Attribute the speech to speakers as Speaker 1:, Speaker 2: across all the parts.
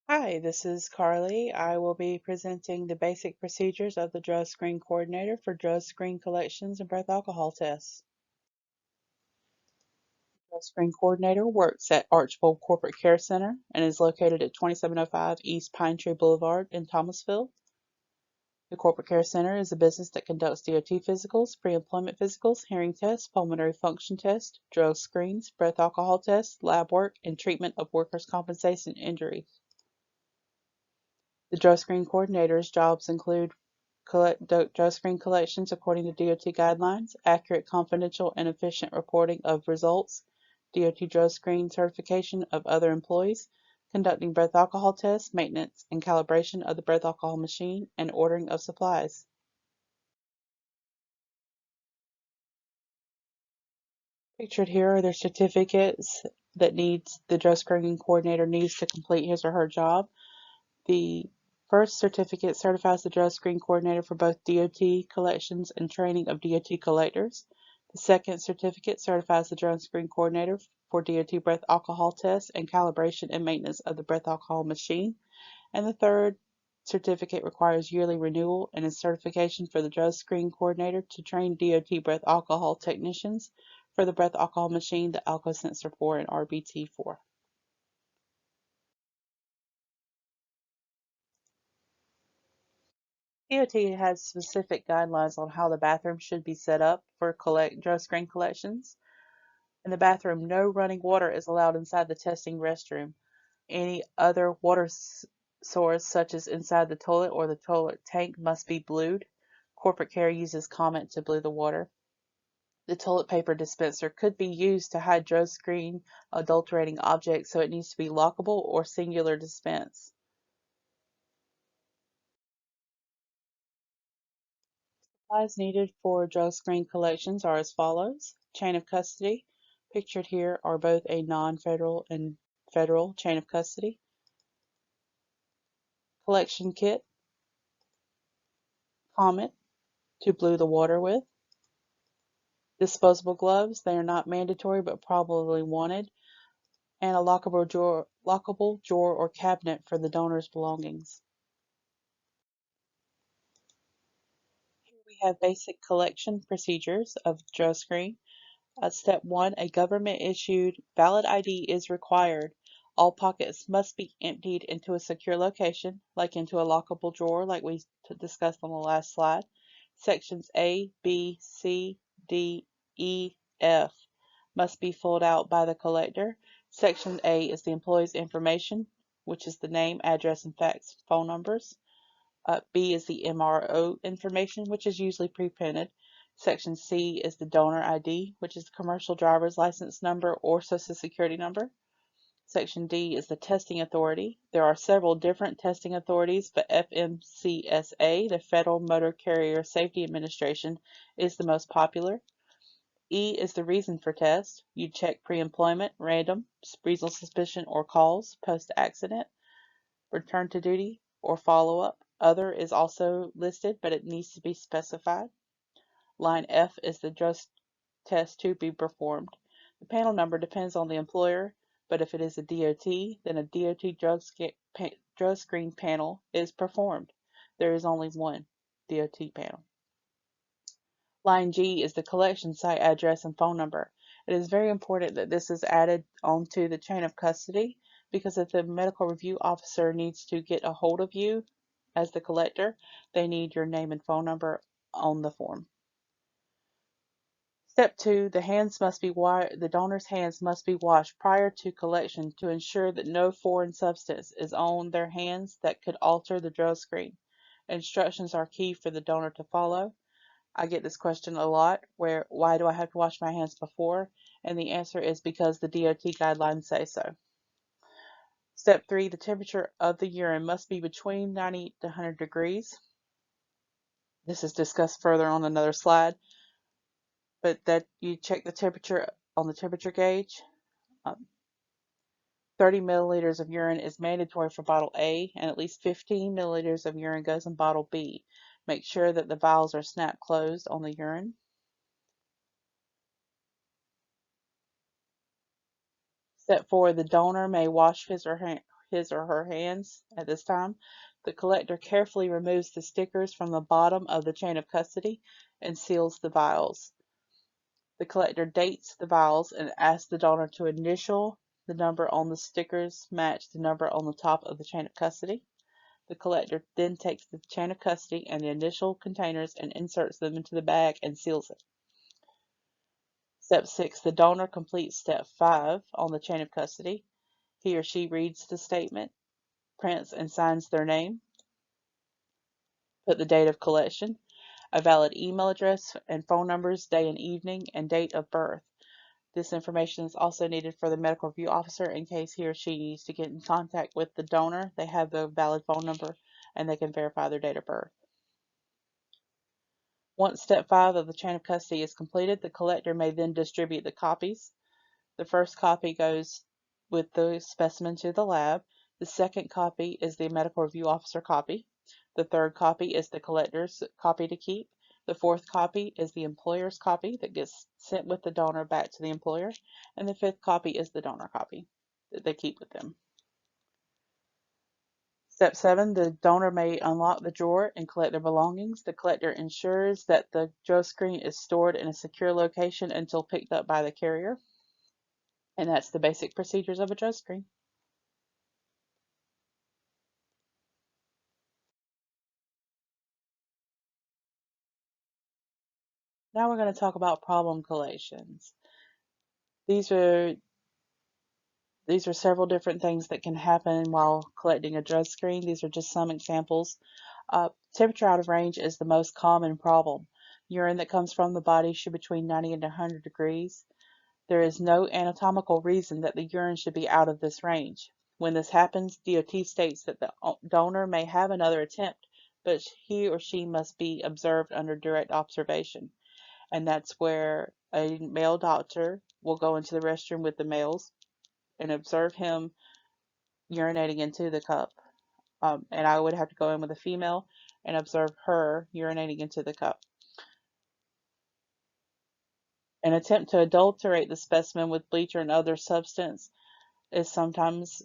Speaker 1: Hi, this is Carly. I will be presenting the basic procedures of the drug screen coordinator for drug screen collections and breath alcohol tests. The drug screen coordinator works at Archbold Corporate Care Center and is located at 2705 East Pine Tree Boulevard in Thomasville. The Corporate Care Center is a business that conducts DOT physicals, pre-employment physicals, hearing tests, pulmonary function tests, drug screens, breath alcohol tests, lab work, and treatment of workers' compensation injuries. The drug screen coordinator's jobs include collect drug screen collections according to DOT guidelines, accurate, confidential, and efficient reporting of results, DOT drug screen certification of other employees, conducting breath alcohol tests, maintenance and calibration of the breath alcohol machine, and ordering of supplies. Pictured here are the certificates that the drug screening coordinator needs to complete his or her job. The first certificate certifies the drug screen coordinator for both DOT collections and training of DOT collectors. The second certificate certifies the drug screen coordinator for DOT breath alcohol tests and calibration and maintenance of the breath alcohol machine. And the third certificate requires yearly renewal and is certification for the drug screen coordinator to train DOT breath alcohol technicians for the breath alcohol machine, the Alcosensor 4 and RBT 4. DOT has specific guidelines on how the bathroom should be set up for drug screen collections. In the bathroom, no running water is allowed inside the testing restroom. Any other water source, such as inside the toilet or the toilet tank, must be blued. Corporate Care uses Comet to blue the water. The toilet paper dispenser could be used to hide drug screen adulterating objects, so it needs to be lockable or singular dispense. Supplies needed for drug screen collections are as follows. Chain of custody. Pictured here are both a non-federal and federal chain of custody. Collection kit. Comet to blue the water with. Disposable gloves. They are not mandatory but probably wanted. And a lockable drawer or cabinet for the donor's belongings. Here we have basic collection procedures of drug screen. Step 1, a government-issued valid ID is required. All pockets must be emptied into a secure location, like into a lockable drawer like we discussed on the last slide. Sections A, B, C, D, E, F must be filled out by the collector. Section A is the employee's information, which is the name, address, and fax phone numbers. B is the MRO information, which is usually pre-printed. Section C is the donor ID, which is the commercial driver's license number or social security number. Section D is the testing authority. There are several different testing authorities, but FMCSA, the Federal Motor Carrier Safety Administration, is the most popular. E is the reason for test. You check pre-employment, random, reasonable suspicion or calls, post-accident, return to duty, or follow-up. Other is also listed, but it needs to be specified. Line F is the drug test to be performed. The panel number depends on the employer, but if it is a DOT, then a DOT drug screen panel is performed. There is only one DOT panel. Line G is the collection site address and phone number. It is very important that this is added onto the chain of custody because if the medical review officer needs to get a hold of you as the collector, they need your name and phone number on the form. Step 2, the donor's hands must be washed prior to collection to ensure that no foreign substance is on their hands that could alter the drug screen. Instructions are key for the donor to follow. I get this question a lot, why do I have to wash my hands before? And the answer is because the DOT guidelines say so. Step 3, the temperature of the urine must be between 90 to 100 degrees. This is discussed further on another slide, but that you check the temperature on the temperature gauge. 30 milliliters of urine is mandatory for bottle A, and at least 15 milliliters of urine goes in bottle B. Make sure that the vials are snap closed on the urine. Step 4, the donor may wash his his or her hands at this time, the collector carefully removes the stickers from the bottom of the chain of custody and seals the vials. The collector dates the vials and asks the donor to initial the number on the stickers match the number on the top of the chain of custody. The collector then takes the chain of custody and the initial containers and inserts them into the bag and seals it. Step 6. The donor completes Step 5 on the chain of custody. He or she reads the statement, prints and signs their name, put the date of collection, a valid email address and phone numbers, day and evening, and date of birth. This information is also needed for the medical review officer in case he or she needs to get in contact with the donor. They have the valid phone number and they can verify their date of birth. Once Step 5 of the chain of custody is completed, the collector may then distribute the copies. The first copy goes with the specimen to the lab. The second copy is the medical review officer copy. The third copy is the collector's copy to keep. The fourth copy is the employer's copy that gets sent with the donor back to the employer. And the fifth copy is the donor copy that they keep with them. Step 7, the donor may unlock the drawer and collect their belongings. The collector ensures that the DrugScreen is stored in a secure location until picked up by the carrier. And that's the basic procedures of a DrugScreen. Now we're going to talk about problem collations. These are several different things that can happen while collecting a DrugScreen. These are just some examples. Temperature out of range is the most common problem. Urine that comes from the body should be between 90 and 100 degrees. There is no anatomical reason that the urine should be out of this range. When this happens, DOT states that the donor may have another attempt, but he or she must be observed under direct observation. And that's where a male doctor will go into the restroom with the males and observe him urinating into the cup. And I would have to go in with a female and observe her urinating into the cup. An attempt to adulterate the specimen with bleach or another substance is sometimes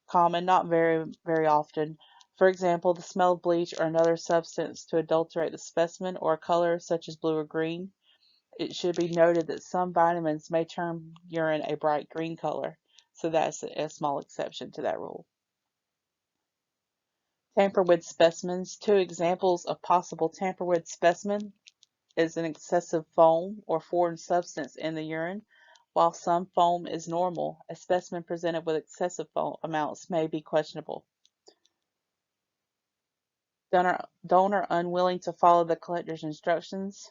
Speaker 1: common, not very often. For example, the smell of bleach or another substance to adulterate the specimen or a color such as blue or green. It should be noted that some vitamins may turn urine a bright green color, so that's a small exception to that rule. Tamper with specimens. Two examples of possible tamper with specimen is an excessive foam or foreign substance in the urine. While some foam is normal, a specimen presented with excessive foam amounts may be questionable. Donor unwilling to follow the collector's instructions.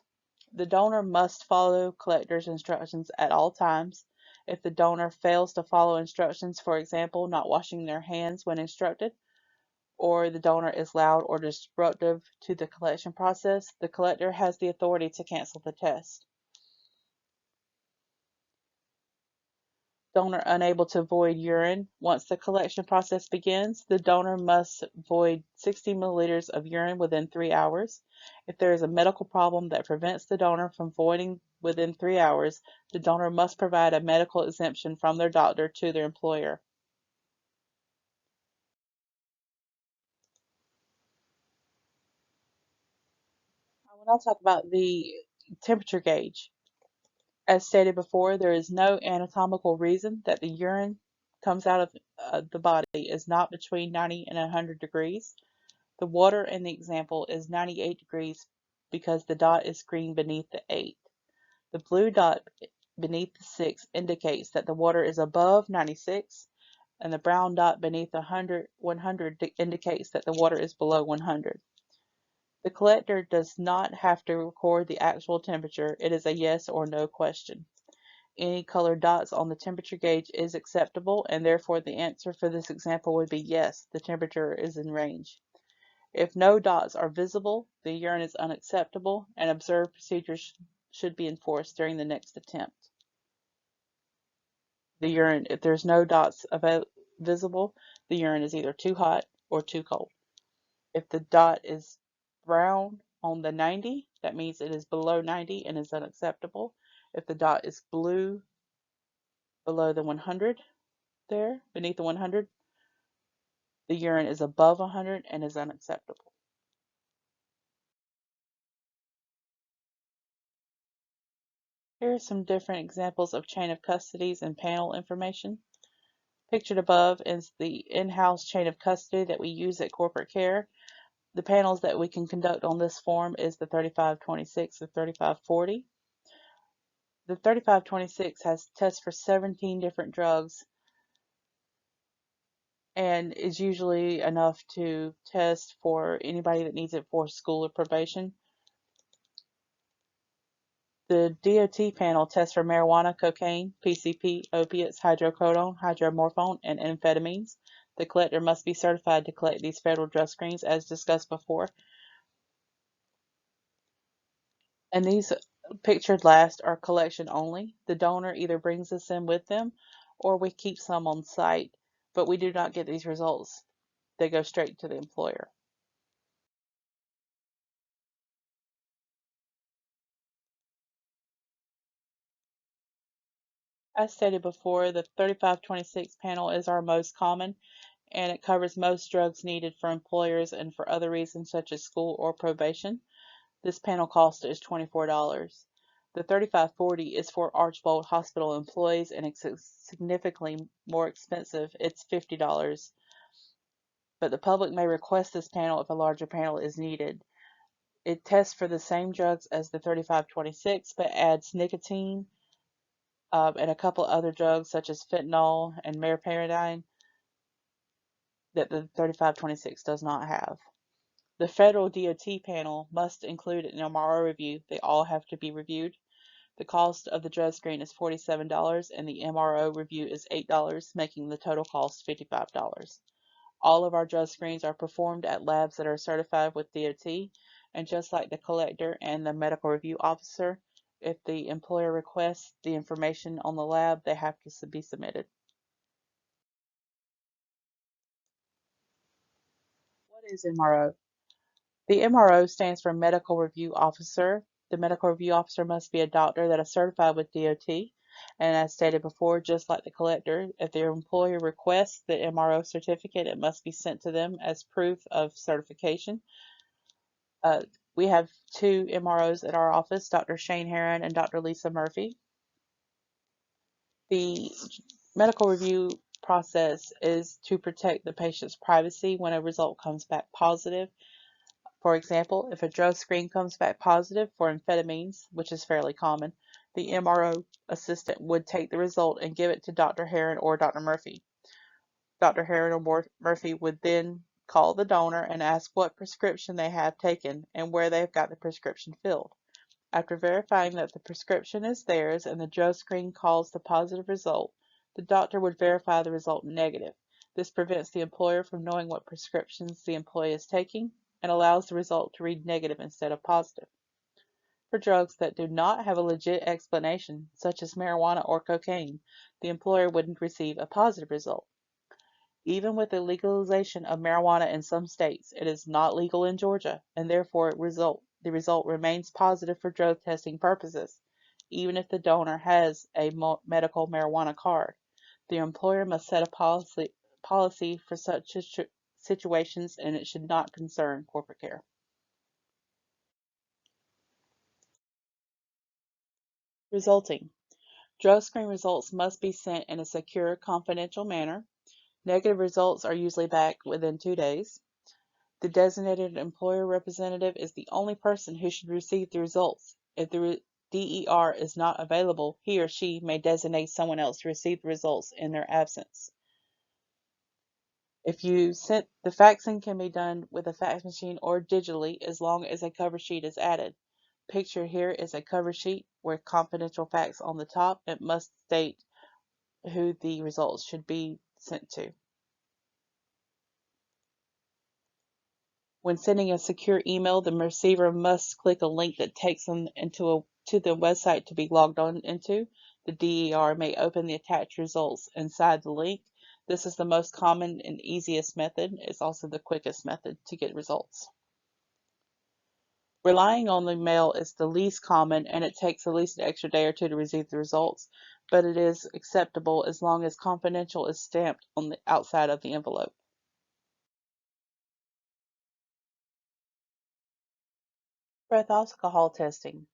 Speaker 1: The donor must follow collector's instructions at all times. If the donor fails to follow instructions, for example, not washing their hands when instructed, or the donor is loud or disruptive to the collection process, the collector has the authority to cancel the test. Donor unable to void urine. Once the collection process begins, the donor must void 60 milliliters of urine within 3 hours. If there is a medical problem that prevents the donor from voiding within 3 hours, the donor must provide a medical exemption from their doctor to their employer. I will now talk about the temperature gauge. As stated before, there is no anatomical reason that the urine comes out of the body is not between 90 and 100 degrees. The water in the example is 98 degrees because the dot is green beneath the 8. The blue dot beneath the 6 indicates that the water is above 96, and the brown dot beneath 100 indicates that the water is below 100. The collector does not have to record the actual temperature. It is a yes or no question. Any colored dots on the temperature gauge is acceptable, and therefore the answer for this example would be yes, the temperature is in range. If no dots are visible, the urine is unacceptable, and observed procedures should be enforced during the next attempt. If there's no dots visible, the urine is either too hot or too cold. If the dot is brown on the 90, that means it is below 90 and is unacceptable. If the dot is blue below the 100 there, beneath the 100, The urine is above 100 and is unacceptable. Here are some different examples of chain of custodies and panel information. Pictured above is the in-house chain of custody that we use at corporate care. The panels that we can conduct on this form is the 3526 and 3540. The 3526 has tests for 17 different drugs and is usually enough to test for anybody that needs it for school or probation. The DOT panel tests for marijuana, cocaine, PCP, opiates, hydrocodone, hydromorphone, and amphetamines. The collector must be certified to collect these federal drug screens as discussed before. And these pictured last are collection only. The donor either brings this in with them or we keep some on site, but we do not get these results. They go straight to the employer. As stated before, the 3526 panel is our most common and it covers most drugs needed for employers and for other reasons such as school or probation. This panel cost is $24. The 3540 is for Archbold Hospital employees and it's significantly more expensive. It's $50. But the public may request this panel if a larger panel is needed. It tests for the same drugs as the 3526 but adds nicotine and a couple other drugs such as fentanyl and meperidine that the 3526 does not have. The federal DOT panel must include an MRO review. They all have to be reviewed. The cost of the drug screen is $47 and the MRO review is $8, making the total cost $55. All of our drug screens are performed at labs that are certified with DOT, and just like the collector and the medical review officer, if the employer requests the information on the lab, they have to be submitted. What is MRO? The MRO stands for Medical Review Officer. The medical review officer must be a doctor that is certified with DOT. And as stated before, just like the collector, if their employer requests the MRO certificate, it must be sent to them as proof of certification. Uh, we have two MROs at our office, Dr. Shane Heron and Dr. Lisa Murphy. The medical review process is to protect the patient's privacy when a result comes back positive. For example, if a drug screen comes back positive for amphetamines, which is fairly common, the MRO assistant would take the result and give it to Dr. Heron or Dr. Murphy. Dr. Heron or Murphy would then call the donor and ask what prescription they have taken and where they've got the prescription filled. After verifying that the prescription is theirs and the drug screen calls the positive result, the doctor would verify the result negative. This prevents the employer from knowing what prescriptions the employee is taking and allows the result to read negative instead of positive. For drugs that do not have a legit explanation, such as marijuana or cocaine, the employer wouldn't receive a positive result. Even with the legalization of marijuana in some states, it is not legal in Georgia, and therefore the result remains positive for drug testing purposes, even if the donor has a medical marijuana card. The employer must set a policy for such situations, and it should not concern corporate care. Resulting. Drug screen results must be sent in a secure, confidential manner. Negative results are usually back within 2 days. The designated employer representative is the only person who should receive the results. If the DER is not available, he or she may designate someone else to receive the results in their absence. If you sent, the faxing can be done with a fax machine or digitally as long as a cover sheet is added. Picture here is a cover sheet with confidential fax on the top. It must state who the results should be sent to. When sending a secure email, the receiver must click a link that takes them to the website to be logged on into. The DER may open the attached results inside the link. This is the most common and easiest method. It's also the quickest method to get results. Relying on the mail is the least common and it takes at least an extra day or two to receive the results, but it is acceptable as long as confidential is stamped on the outside of the envelope. Breath alcohol testing.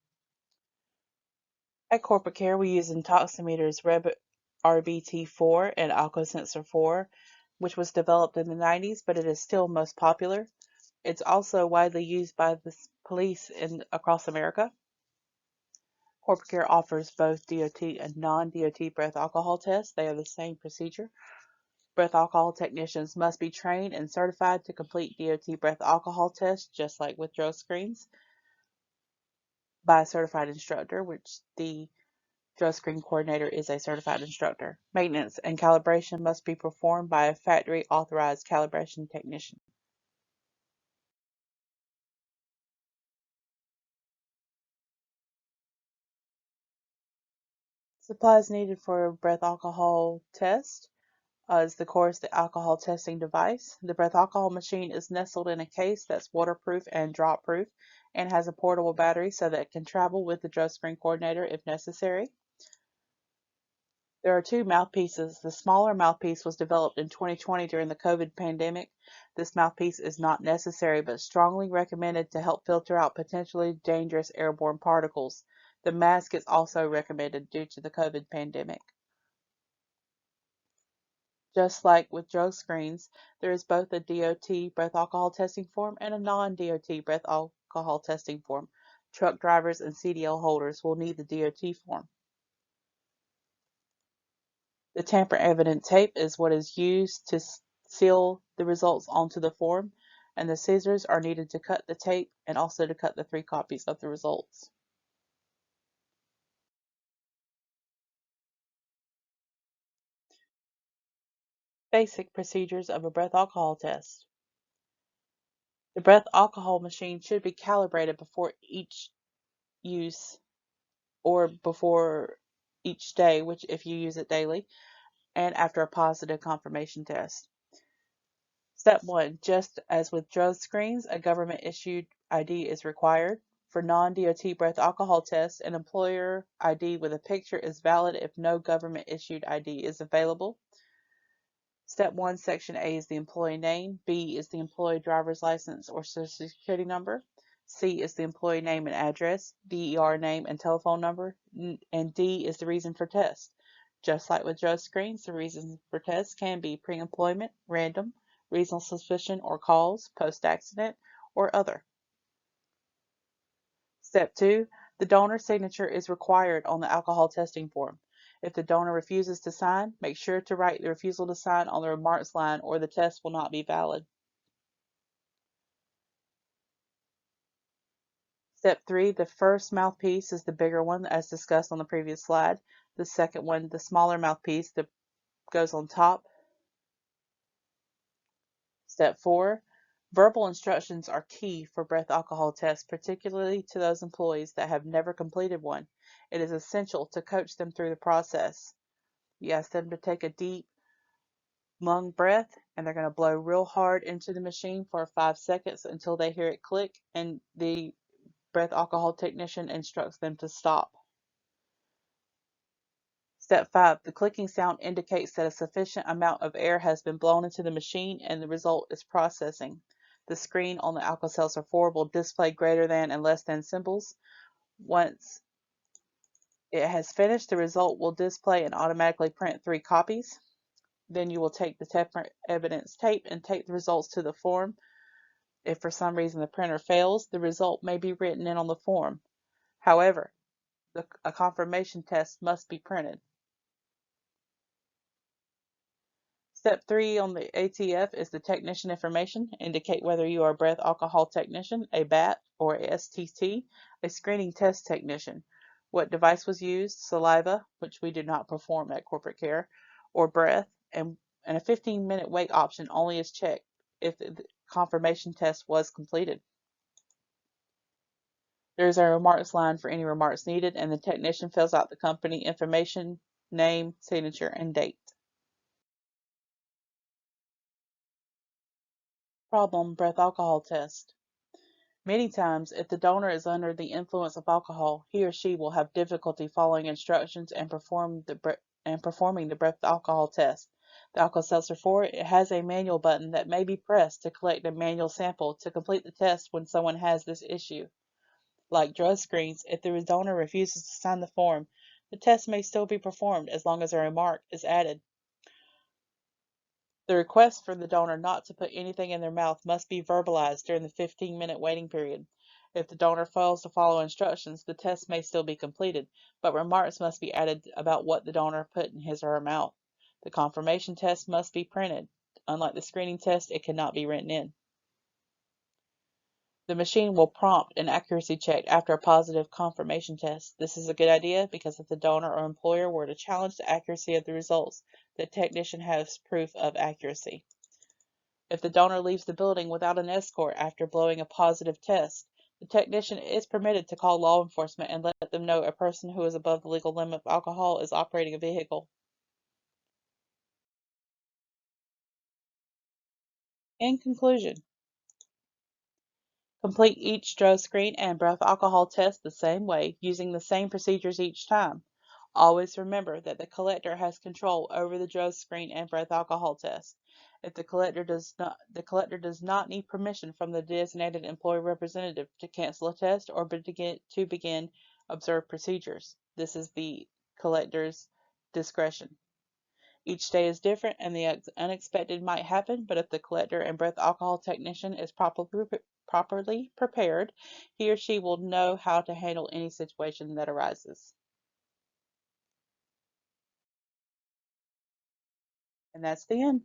Speaker 1: At Corporate Care, we use Intoximeter's RBT4 and AlcoSensor 4, which was developed in the 90s, but it is still most popular. It's also widely used by the police across America. Corporate Care offers both DOT and non-DOT breath alcohol tests. They are the same procedure. Breath alcohol technicians must be trained and certified to complete DOT breath alcohol tests, just like with drug screens, by a certified instructor, which the drug screen coordinator is a certified instructor. Maintenance and calibration must be performed by a factory authorized calibration technician. Supplies needed for a breath alcohol test is the course the alcohol testing device. The breath alcohol machine is nestled in a case that's waterproof and drop proof and has a portable battery so that it can travel with the drug screen coordinator if necessary. There are two mouthpieces. The smaller mouthpiece was developed in 2020 during the COVID pandemic. This mouthpiece is not necessary but strongly recommended to help filter out potentially dangerous airborne particles. The mask is also recommended due to the COVID pandemic. Just like with drug screens, there is both a DOT breath alcohol testing form and a non-DOT breath alcohol testing form. Truck drivers and CDL holders will need the DOT form. The tamper-evident tape is what is used to seal the results onto the form, and the scissors are needed to cut the tape and also to cut the 3 copies of the results. Basic procedures of a breath alcohol test. The breath alcohol machine should be calibrated before each use or before each day, which if you use it daily, and after a positive confirmation test. Step 1. Just as with drug screens, a government-issued ID is required. For non-DOT breath alcohol tests, an employer ID with a picture is valid if no government-issued ID is available. Step 1, Section A is the employee name, B is the employee driver's license or social security number, C is the employee name and address, DER name and telephone number, and D is the reason for test. Just like with drug screens, the reasons for tests can be pre-employment, random, reasonable suspicion or cause, post-accident, or other. Step 2, the donor's signature is required on the alcohol testing form. If the donor refuses to sign, make sure to write the refusal to sign on the remarks line or the test will not be valid. Step 3, the first mouthpiece is the bigger one as discussed on the previous slide. The second one, the smaller mouthpiece that goes on top. Step 4, verbal instructions are key for breath alcohol tests, particularly to those employees that have never completed one. It is essential to coach them through the process. You ask them to take a deep lung breath and they're going to blow real hard into the machine for 5 seconds until they hear it click and the breath alcohol technician instructs them to stop. Step 5, the clicking sound indicates that a sufficient amount of air has been blown into the machine and the result is processing. The screen on the AlcoSensor 4 will display greater than and less than symbols. Once it has finished, the result will display and automatically print 3 copies. Then you will take the tamper evidence tape and take the results to the form. If for some reason the printer fails, the result may be written in on the form. However, a confirmation test must be printed. Step 3 on the ATF is the technician information. Indicate whether you are a breath alcohol technician, a BAT, or a STT, a screening test technician. What device was used, saliva, which we do not perform at Corporate Care, or breath, and a 15-minute wait option only is checked if the confirmation test was completed. There is a remarks line for any remarks needed, and the technician fills out the company information, name, signature, and date. Problem breath alcohol test. Many times, if the donor is under the influence of alcohol, he or she will have difficulty following instructions and performing the breath alcohol test. The AlcoSensor 4 has a manual button that may be pressed to collect a manual sample to complete the test when someone has this issue. Like drug screens, if the donor refuses to sign the form, the test may still be performed as long as a remark is added. The request for the donor not to put anything in their mouth must be verbalized during the 15-minute waiting period. If the donor fails to follow instructions, the test may still be completed, but remarks must be added about what the donor put in his or her mouth. The confirmation test must be printed. Unlike the screening test, it cannot be written in. The machine will prompt an accuracy check after a positive confirmation test. This is a good idea because if the donor or employer were to challenge the accuracy of the results, the technician has proof of accuracy. If the donor leaves the building without an escort after blowing a positive test, the technician is permitted to call law enforcement and let them know a person who is above the legal limit of alcohol is operating a vehicle. In conclusion, complete each drug screen and breath alcohol test the same way, using the same procedures each time. Always remember that the collector has control over the drug screen and breath alcohol test. If the collector does not need permission from the designated employee representative to cancel a test or to begin observed procedures. This is the collector's discretion. Each day is different and the unexpected might happen, but if the collector and breath alcohol technician is properly prepared, he or she will know how to handle any situation that arises. And that's the end.